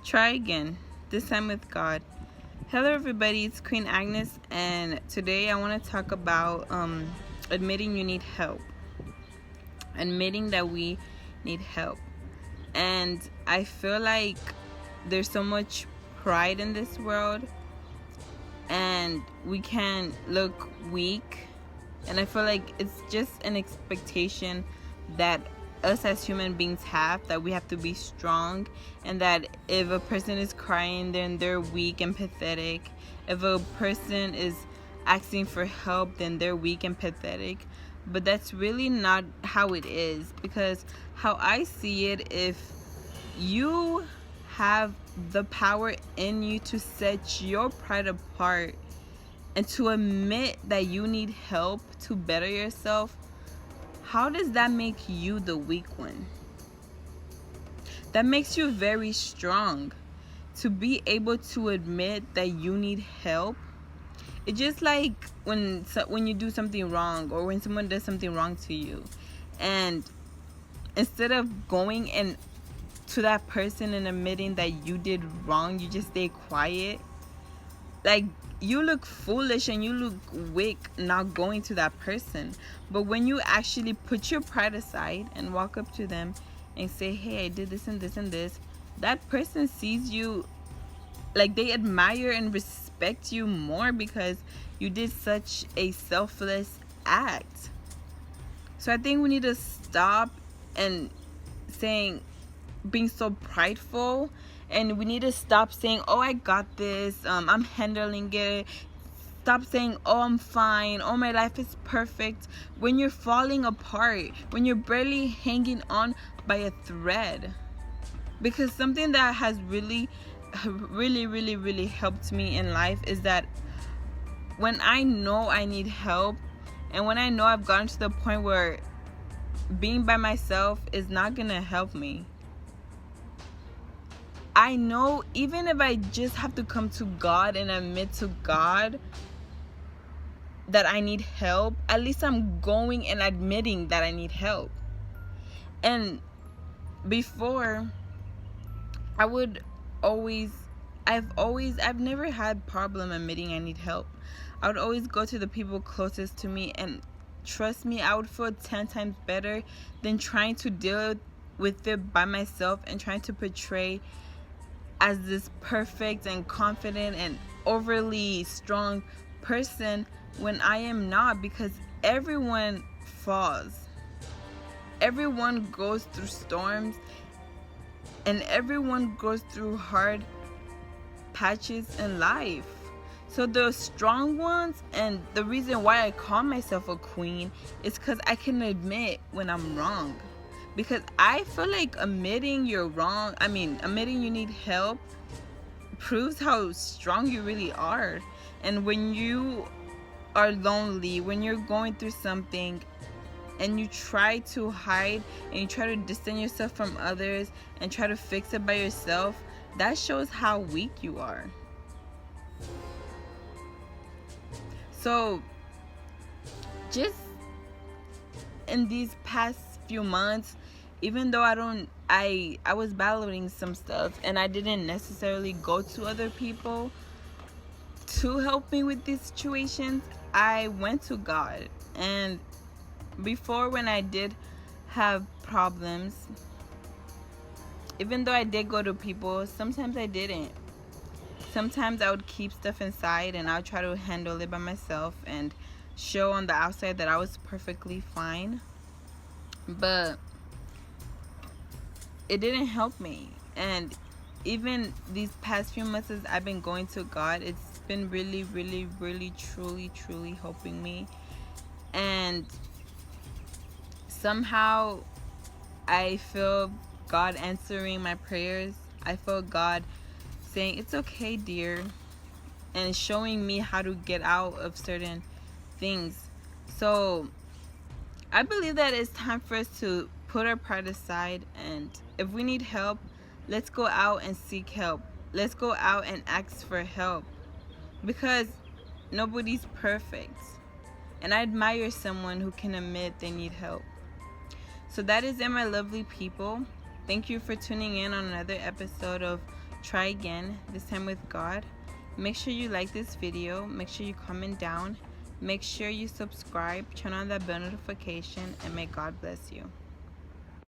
Try again, this time with God. Hello everybody, it's Queen Agnes, and today I want to talk about admitting you need help. Admitting that we need help. And I feel like there's so much pride in this world, and we can look weak, and I feel like it's just an expectation that us as human beings have, that we have to be strong, and that if a person is crying, then they're weak and pathetic. If a person is asking for help, then they're weak and pathetic. But that's really not how it is, because how I see it, if you have the power in you to set your pride apart and to admit that you need help to better yourself, how does that make you the weak one? That makes you very strong to be able to admit that you need help. It's just like when you do something wrong, or when someone does something wrong to you, and instead of going and to that person and admitting that you did wrong, you just stay quiet. Like, you look foolish and you look weak not going to that person. But when you actually put your pride aside and walk up to them and say, hey, I did this and this and this, that person sees you, like, they admire and respect you more because you did such a selfless act. So I think we need to stop and being so prideful, and we need to stop saying, oh, I got this, I'm handling it. Stop saying, oh, I'm fine, oh, my life is perfect, when you're falling apart, when you're barely hanging on by a thread. Because something that has really helped me in life is that when I know I need help, and when I know I've gotten to the point where being by myself is not gonna help me, I know even if I just have to come to God and admit to God that I need help, at least I'm going and admitting that I need help. And before, I've never had problem admitting I need help. I would always go to the people closest to me, and trust me, I would feel 10 times better than trying to deal with it by myself and trying to portray as this perfect and confident and overly strong person when I am not, because everyone falls. Everyone goes through storms, and everyone goes through hard patches in life. So the strong ones, and the reason why I call myself a queen, is because I can admit when I'm wrong. Because I feel like admitting you're wrong, admitting you need help, proves how strong you really are. And when you are lonely, when you're going through something, and you try to hide and you try to distance yourself from others and try to fix it by yourself, that shows how weak you are. So just in these past few months, even though I was battling some stuff, and I didn't necessarily go to other people to help me with these situations, I went to God. And before, when I did have problems, even though I did go to people, sometimes I didn't. Sometimes I would keep stuff inside, and I would try to handle it by myself and show on the outside that I was perfectly fine. But it didn't help me. And even these past few months as I've been going to God, it's been really truly helping me. And somehow I feel God answering my prayers. I feel God saying, it's okay, dear, and showing me how to get out of certain things. So I believe that it's time for us to put our pride aside, and if we need help, let's go out and seek help. Let's go out and ask for help, because nobody's perfect. And I admire someone who can admit they need help. So that is it, my lovely people. Thank you for tuning in on another episode of Try again, this time with God. Make sure you like this video. Make sure you comment down. Make sure you subscribe, turn on that bell notification, and may God bless you.